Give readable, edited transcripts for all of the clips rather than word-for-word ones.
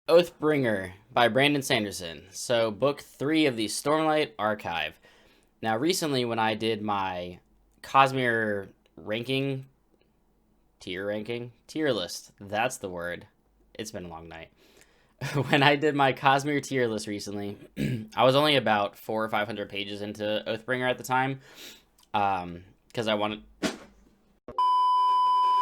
Oathbringer by Brandon Sanderson. So, book 3 of the Stormlight Archive. Now, recently, when I did my Cosmere ranking, tier list, that's the word. It's been a long night. When I did my Cosmere tier list recently, I was only about 400 or 500 pages into Oathbringer at the time, because I wanted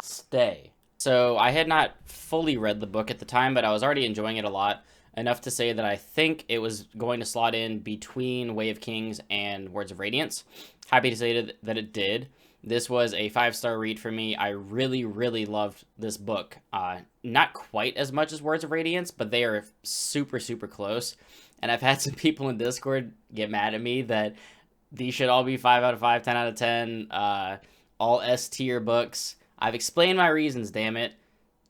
stay. So I had not fully read the book at the time, but I was already enjoying it a lot, enough to say that I think it was going to slot in between Way of Kings and Words of Radiance. Happy to say that it did. This was a 5-star read for me. I really, really loved this book. Not quite as much as Words of Radiance, but they are super, super close. And I've had some people in Discord get mad at me that these should all be 5 out of 5, 10 out of 10, all S tier books. I've explained my reasons, damn it.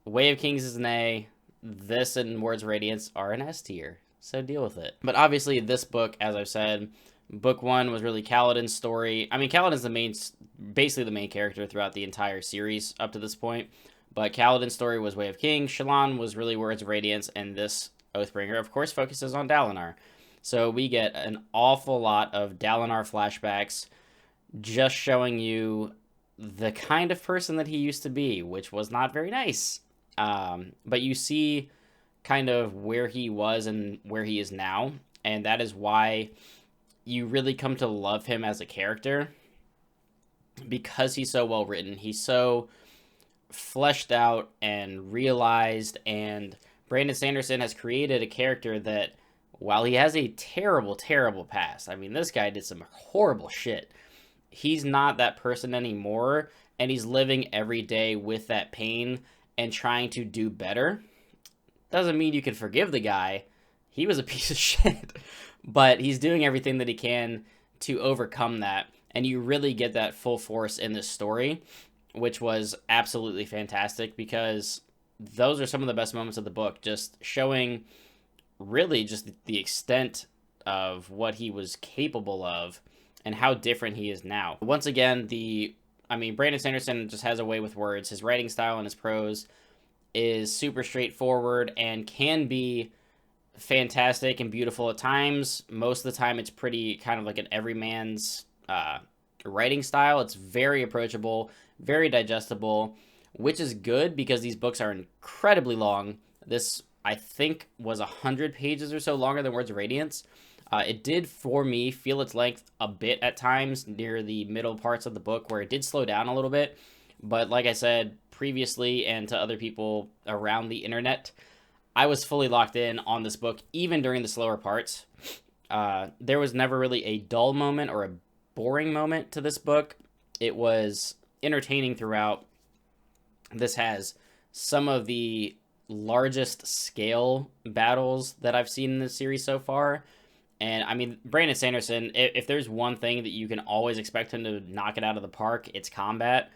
Way of Kings is an A. This and Words of Radiance are an S tier. So deal with it. But obviously, this book, as I've said, book 1 was really Kaladin's story. I mean, Kaladin's basically the main character throughout the entire series up to this point. But Kaladin's story was Way of Kings. Shallan was really Words of Radiance. And this Oathbringer, of course, focuses on Dalinar. So we get an awful lot of Dalinar flashbacks, just showing you the kind of person that he used to be, which was not very nice. But you see kind of where he was and where he is now, and that is why you really come to love him as a character, because he's so well written. He's so fleshed out and realized, and Brandon Sanderson has created a character that, while he has a terrible, terrible past, I mean, this guy did some horrible shit, he's not that person anymore, and he's living every day with that pain and trying to do better. Doesn't mean you can forgive the guy. He was a piece of shit. But he's doing everything that he can to overcome that, and you really get that full force in this story, which was absolutely fantastic, because those are some of the best moments of the book, just showing really just the extent of what he was capable of and how different he is now. Once again, Brandon Sanderson just has a way with words. His writing style and his prose is super straightforward and can be fantastic and beautiful at times. Most of the time, it's pretty kind of like an everyman's writing style. It's very approachable, very digestible, which is good because these books are incredibly long. This, I think, was 100 pages or so longer than Words of Radiance. It did, for me, feel its length a bit at times near the middle parts of the book, where it did slow down a little bit. But like I said previously, and to other people around the internet, I was fully locked in on this book, even during the slower parts. There was never really a dull moment or a boring moment to this book. It was entertaining throughout. This has some of the largest scale battles that I've seen in this series so far. And I mean, Brandon Sanderson, if there's one thing that you can always expect him to knock it out of the park, it's combat.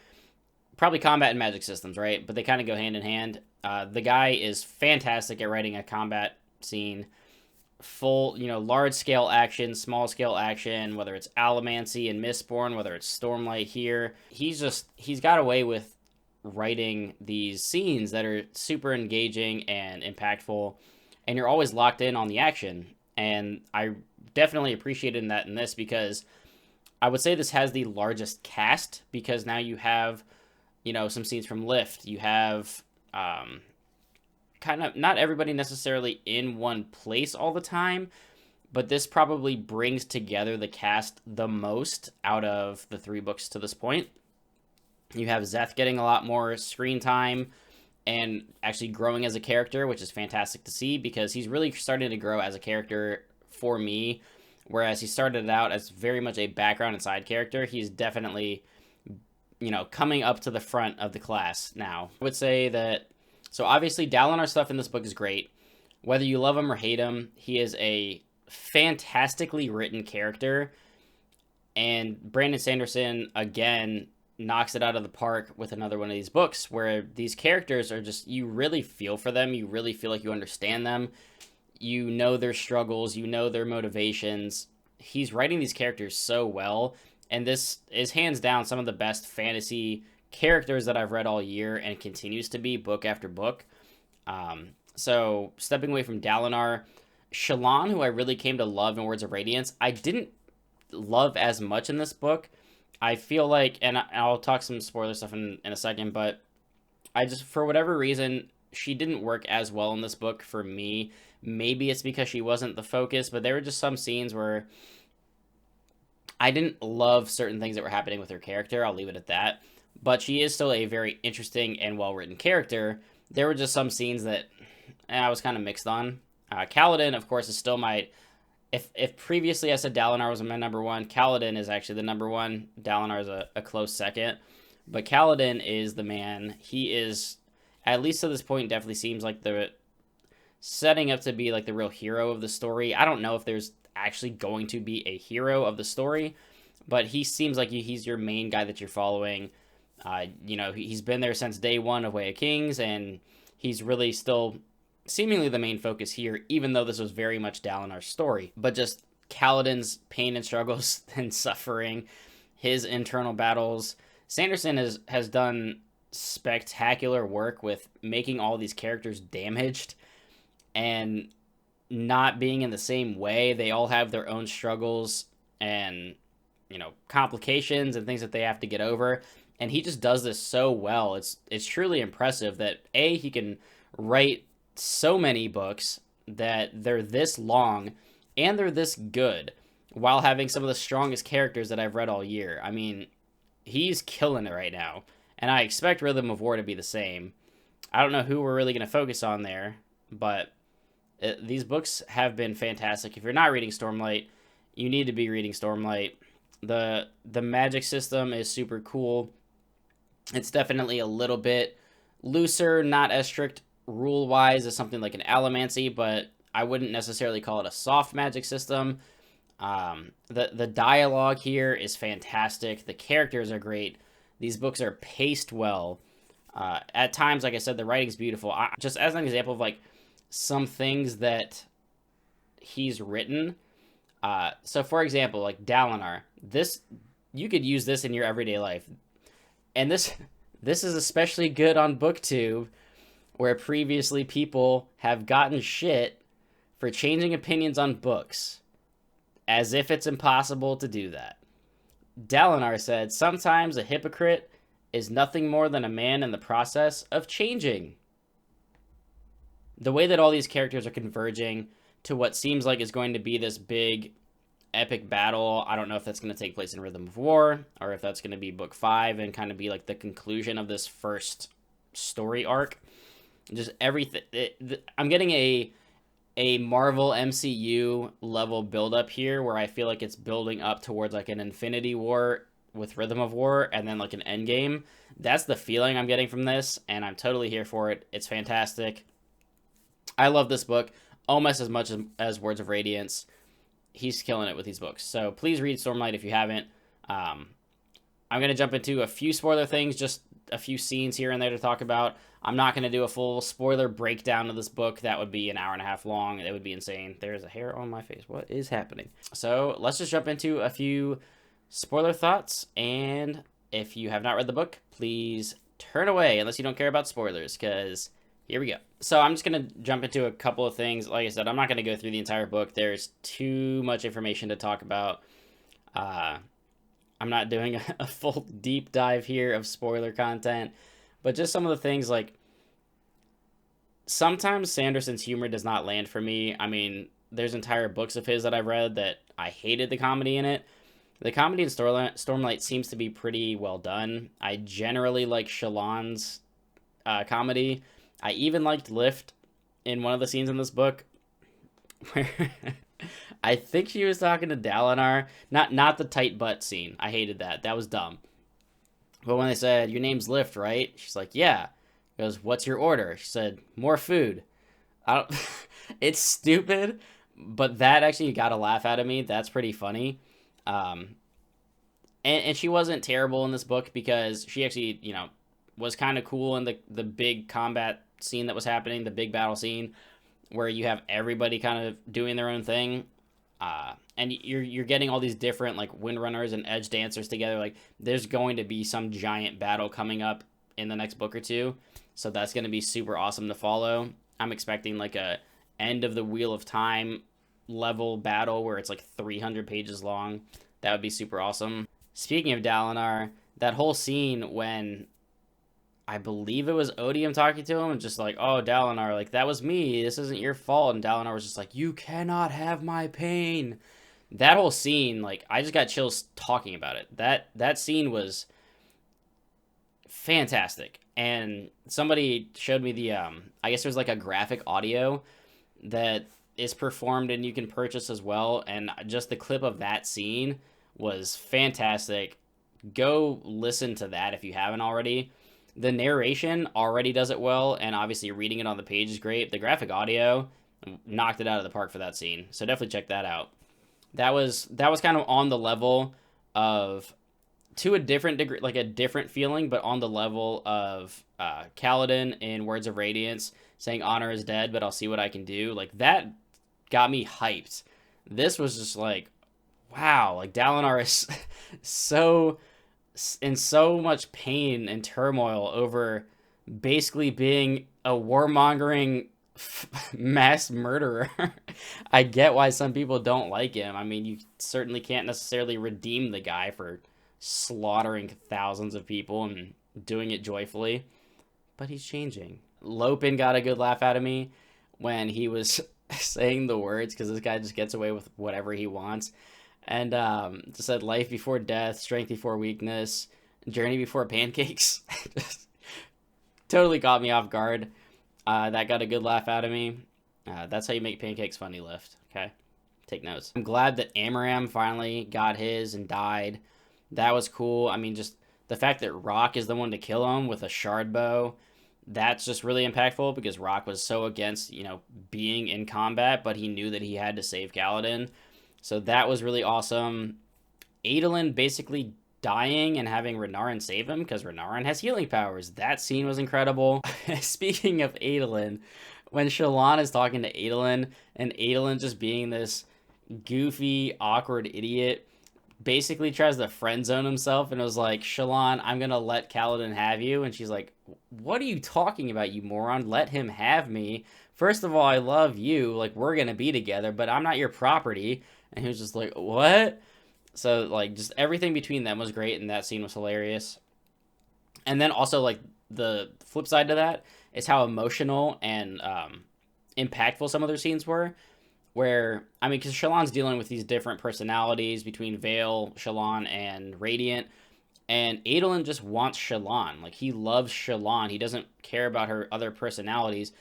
Probably combat and magic systems, right? But they kind of go hand in hand. The guy is fantastic at writing a combat scene. Full, large scale action, small scale action, whether it's Allomancy and Mistborn, whether it's Stormlight here. He's got a way with writing these scenes that are super engaging and impactful, and you're always locked in on the action. And I definitely appreciated that in this, because I would say this has the largest cast, because now you have, some scenes from Lift. You have kind of not everybody necessarily in one place all the time, but this probably brings together the cast the most out of the 3 books to this point. You have Szeth getting a lot more screen time and actually growing as a character, which is fantastic to see, because he's really starting to grow as a character for me, whereas he started out as very much a background and side character. He's definitely, coming up to the front of the class now. I would say that, so obviously Dalinar stuff in this book is great. Whether you love him or hate him, he is a fantastically written character, and Brandon Sanderson, again, knocks it out of the park with another one of these books, where these characters are just, you really feel for them. You really feel like you understand them. You know their struggles. You know their motivations. He's writing these characters so well, and this is hands down some of the best fantasy characters that I've read all year, and continues to be book after book. So stepping away from Dalinar, Shallan, who I really came to love in Words of Radiance, I didn't love as much in this book. I feel like, and I'll talk some spoiler stuff in a second, but I just, for whatever reason, she didn't work as well in this book for me. Maybe it's because she wasn't the focus, but there were just some scenes where I didn't love certain things that were happening with her character. I'll leave it at that. But she is still a very interesting and well written character. There were just some scenes that I was kind of mixed on. Kaladin, of course, is still my. If previously I said Dalinar was my number one, Kaladin is actually the number one. Dalinar is a close second. But Kaladin is the man. He is, at least to this point, definitely seems like the setting up to be like the real hero of the story. I don't know if there's actually going to be a hero of the story, but he seems like he's your main guy that you're following. He's been there since day one of Way of Kings, and he's really still seemingly the main focus here, even though this was very much Dalinar's story. But just Kaladin's pain and struggles and suffering, his internal battles. Sanderson has done spectacular work with making all these characters damaged and not being in the same way. They all have their own struggles and, complications and things that they have to get over. And he just does this so well. It's truly impressive that he can write so many books that they're this long and they're this good while having some of the strongest characters that I've read all year. I mean, he's killing it right now. And I expect Rhythm of War to be the same. I don't know who we're really going to focus on there, but these books have been fantastic. If you're not reading Stormlight, you need to be reading Stormlight. The magic system is super cool. It's definitely a little bit looser, not as strict rule-wise as something like an Allomancy, but I wouldn't necessarily call it a soft magic system. The dialogue here is fantastic. The characters are great. These books are paced well. At times, like I said, the writing's beautiful. Just as an example of like some things that he's written. So for example, like Dalinar, you could use this in your everyday life. And this is especially good on BookTube, where previously people have gotten shit for changing opinions on books, as if it's impossible to do that. Dalinar said, "Sometimes a hypocrite is nothing more than a man in the process of changing." The way that all these characters are converging to what seems like is going to be this big epic battle. I don't know if that's going to take place in Rhythm of War or if that's going to be book 5 and kind of be like the conclusion of this first story arc. Just everything. I'm getting a Marvel MCU level build-up here where I feel like it's building up towards like an Infinity War with Rhythm of War and then like an Endgame. That's the feeling I'm getting from this, and I'm totally here for it. It's fantastic. I love this book almost as much as Words of Radiance. He's killing it with these books. So please read Stormlight if you haven't. I'm going to jump into a few spoiler things, just a few scenes here and there to talk about. I'm not going to do a full spoiler breakdown of this book. That would be an hour and a half long. It would be insane. There's a hair on my face. What is happening? So let's just jump into a few spoiler thoughts. And if you have not read the book, please turn away unless you don't care about spoilers, because here we go. So I'm just going to jump into a couple of things. Like I said, I'm not going to go through the entire book. There's too much information to talk about. I'm not doing a full deep dive here of spoiler content, but just some of the things like sometimes Sanderson's humor does not land for me. I mean, there's entire books of his that I've read that I hated the comedy in it. The comedy in Stormlight seems to be pretty well done. I generally like Shallan's comedy. I even liked Lift in one of the scenes in this book where I think she was talking to Dalinar. Not the tight butt scene. I hated that. That was dumb. But when they said, "Your name's Lift, right?" She's like, "Yeah." He goes, "What's your order?" She said, "More food." It's stupid, but that actually got a laugh out of me. That's pretty funny. And she wasn't terrible in this book because she actually, was kind of cool in the big combat scene that was happening, the big battle scene, where you have everybody kind of doing their own thing. And you're getting all these different like Windrunners and Edge Dancers together. Like there's going to be some giant battle coming up in the next book or two. So that's going to be super awesome to follow. I'm expecting like a end of the Wheel of Time level battle where it's like 300 pages long. That would be super awesome. Speaking of Dalinar, that whole scene when I believe it was Odium talking to him and just like, oh, Dalinar, like, that was me. This isn't your fault. And Dalinar was just like, you cannot have my pain. That whole scene, like, I just got chills talking about it. That scene was fantastic. And somebody showed me the, I guess there's like a graphic audio that is performed and you can purchase as well. And just the clip of that scene was fantastic. Go listen to that if you haven't already. The narration already does it well, and obviously reading it on the page is great. The graphic audio knocked it out of the park for that scene, so definitely check that out. That was kind of on the level of, to a different degree, like a different feeling, but on the level of Kaladin in Words of Radiance saying honor is dead, but I'll see what I can do. Like, that got me hyped. This was just like, wow, like Dalinar is so in so much pain and turmoil over basically being a warmongering mass murderer. I get why some people don't like him. I mean, you certainly can't necessarily redeem the guy for slaughtering thousands of people and doing it joyfully, but he's changing. Lopin got a good laugh out of me when he was saying the words, because this guy just gets away with whatever he wants. And just said life before death, strength before weakness, journey before pancakes. Just totally caught me off guard. That got a good laugh out of me. That's how you make pancakes funny lift, okay? Take notes. I'm glad that Amaram finally got his and died. That was cool. I mean, just the fact that Rock is the one to kill him with a shard bow, that's just really impactful, because Rock was so against, being in combat, but he knew that he had to save Kaladin. So that was really awesome. Adolin basically dying and having Renarin save him, because Renarin has healing powers. That scene was incredible. Speaking of Adolin, when Shallan is talking to Adolin, and Adolin just being this goofy, awkward idiot, basically tries to friend zone himself, and was like, Shallan, I'm gonna let Kaladin have you. And she's like, what are you talking about, you moron? Let him have me. First of all, I love you. Like, we're gonna be together, but I'm not your property. And he was just like, what? So, like, just everything between them was great, and that scene was hilarious. And then also, like, the flip side to that is how emotional and impactful some of their scenes were. Where, I mean, because Shallan's dealing with these different personalities between Vale, Shallan, and Radiant. And Adolin just wants Shallan. Like, he loves Shallan. He doesn't care about her other personalities.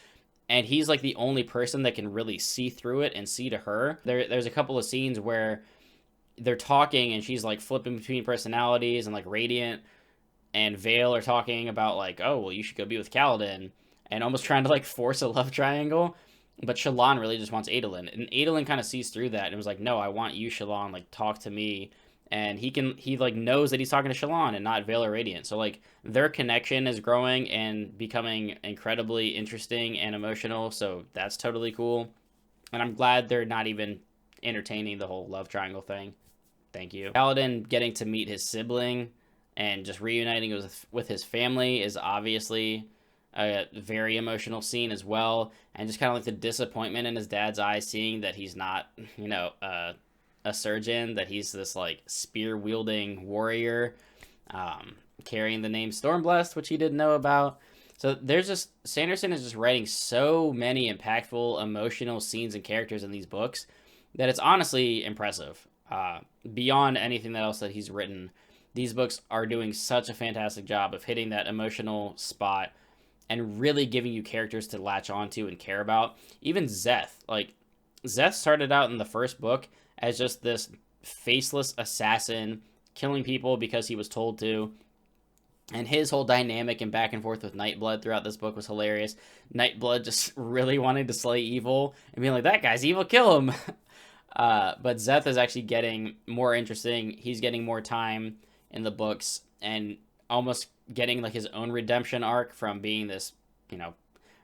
And he's like the only person that can really see through it and see to her. There's a couple of scenes where they're talking and she's like flipping between personalities, and like Radiant and Vale are talking about like, oh, well, you should go be with Kaladin, and almost trying to like force a love triangle. But Shallan really just wants Adolin. And Adolin kind of sees through that and was like, no, I want you, Shallan, like, talk to me. And he like knows that he's talking to Shallan and not Vale or Radiant. So like their connection is growing and becoming incredibly interesting and emotional. So that's totally cool. And I'm glad they're not even entertaining the whole love triangle thing. Thank you. Kaladin getting to meet his sibling and just reuniting with his family is obviously a very emotional scene as well. And just kind of like the disappointment in his dad's eyes, seeing that he's not, a surgeon, that he's this like spear wielding warrior, carrying the name Stormblessed, which he didn't know about. So there's just, Sanderson is just writing so many impactful, emotional scenes and characters in these books that it's honestly impressive. Beyond anything else that he's written, these books are doing such a fantastic job of hitting that emotional spot and really giving you characters to latch onto and care about. Even Szeth. Like, Szeth started out in the first book as just this faceless assassin killing people because he was told to. And his whole dynamic and back and forth with Nightblood throughout this book was hilarious. Nightblood just really wanting to slay evil and being like, that guy's evil, kill him. But Szeth is actually getting more interesting. He's getting more time in the books and almost getting like his own redemption arc from being this,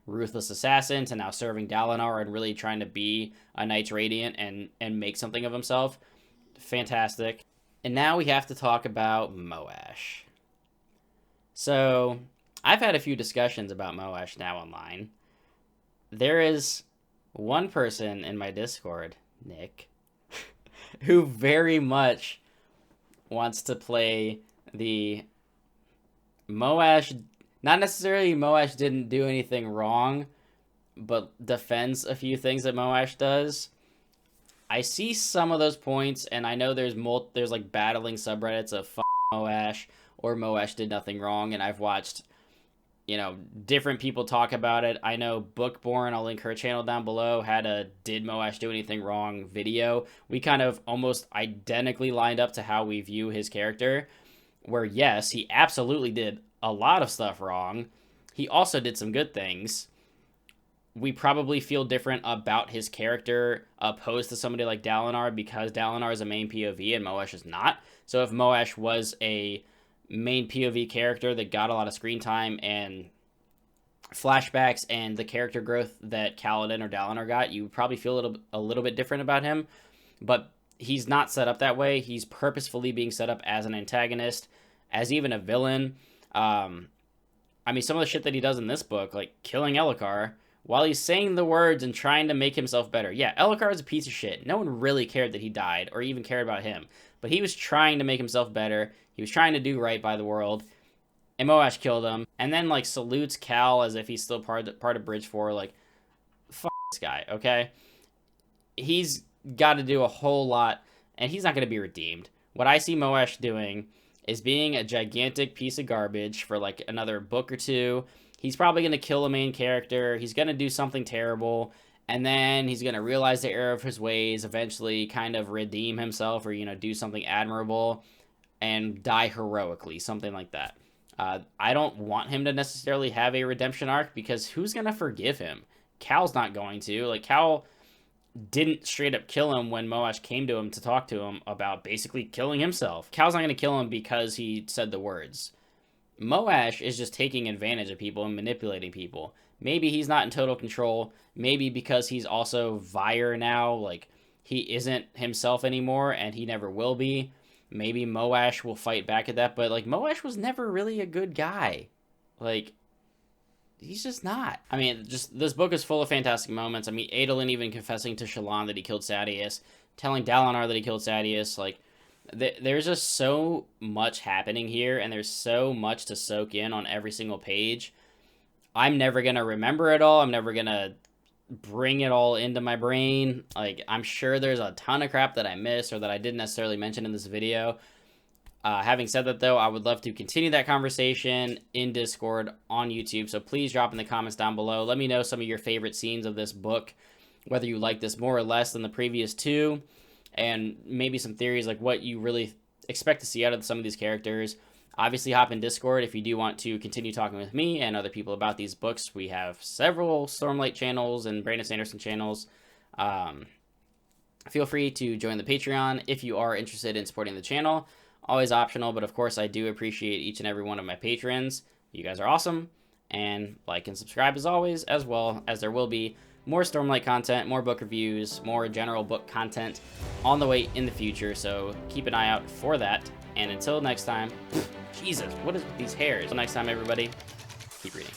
ruthless assassin to now serving Dalinar and really trying to be a Knights Radiant and make something of himself. Fantastic. And now we have to talk about Moash. So, I've had a few discussions about Moash now online. there is one person in my Discord, Nick, who very much wants to play the Moash, not necessarily Moash didn't do anything wrong, but defends a few things that Moash does. I see some of those points, and I know there's like battling subreddits of F Moash or Moash did nothing wrong, and I've watched, you know, different people talk about it. I know Bookborn, I'll link her channel down below, had a Did Moash Do Anything Wrong video. We kind of almost identically lined up to how we view his character, where yes, he absolutely did a lot of stuff wrong. He also did some good things. We probably feel different about his character opposed to somebody like Dalinar because Dalinar is a main POV and Moash is not. So if Moash was a main POV character that got a lot of screen time and flashbacks and the character growth that Kaladin or Dalinar got, you would probably feel a little bit different about him. But he's not set up that way. He's purposefully being set up as an antagonist, as even a villain. I mean, some of the shit that he does in this book, like killing Elhokar, while he's saying the words and trying to make himself better. Yeah, Elhokar is a piece of shit. No one really cared that he died or even cared about him. But he was trying to make himself better. He was trying to do right by the world. And Moash killed him. And then, like, salutes Cal as if he's still part of Bridge 4. Like, fuck this guy, okay? He's got to do a whole lot, and he's not going to be redeemed. What I see Moash doing is being a gigantic piece of garbage for, like, another book or two. He's probably going to kill a main character. He's going to do something terrible. And then he's going to realize the error of his ways, eventually kind of redeem himself or, you know, do something admirable and die heroically, something like that. I don't want him to necessarily have a redemption arc because who's going to forgive him? Cal's not going to. Like, Cal didn't straight up kill him when Moash came to him to talk to him about basically killing himself. Cal's not going to kill him because he said the words. Moash is just taking advantage of people and manipulating people. Maybe he's not in total control. Maybe because he's also Vyre now, like, he isn't himself anymore, and he never will be. Maybe Moash will fight back at that, but, like, Moash was never really a good guy. Like, he's just not. I mean, just, this book is full of fantastic moments. I mean, Adolin even confessing to Shallan that he killed Sadeas, telling Dalinar that he killed Sadeas, like, there's just so much happening here, and there's so much to soak in on every single page. I'm never going to remember it all. I'm never going to bring it all into my brain. Like, I'm sure there's a ton of crap that I missed or that I didn't necessarily mention in this video. Having said that, though, I would love to continue that conversation in Discord on YouTube, so please drop in the comments down below. Let me know some of your favorite scenes of this book, whether you like this more or less than the previous two, and maybe some theories like what you really expect to see out of some of these characters. Obviously, hop in Discord if you do want to continue talking with me and other people about these books. We have several Stormlight channels and Brandon Sanderson channels. Feel free to join the Patreon if you are interested in supporting the channel. Always optional, but of course I do appreciate each and every one of my patrons. You guys are awesome. And like and subscribe as always, as well as there will be more Stormlight content, more book reviews, more general book content on the way in the future, so keep an eye out for that. And until next time, Jesus, what is with these hairs? Until next time, everybody, keep reading.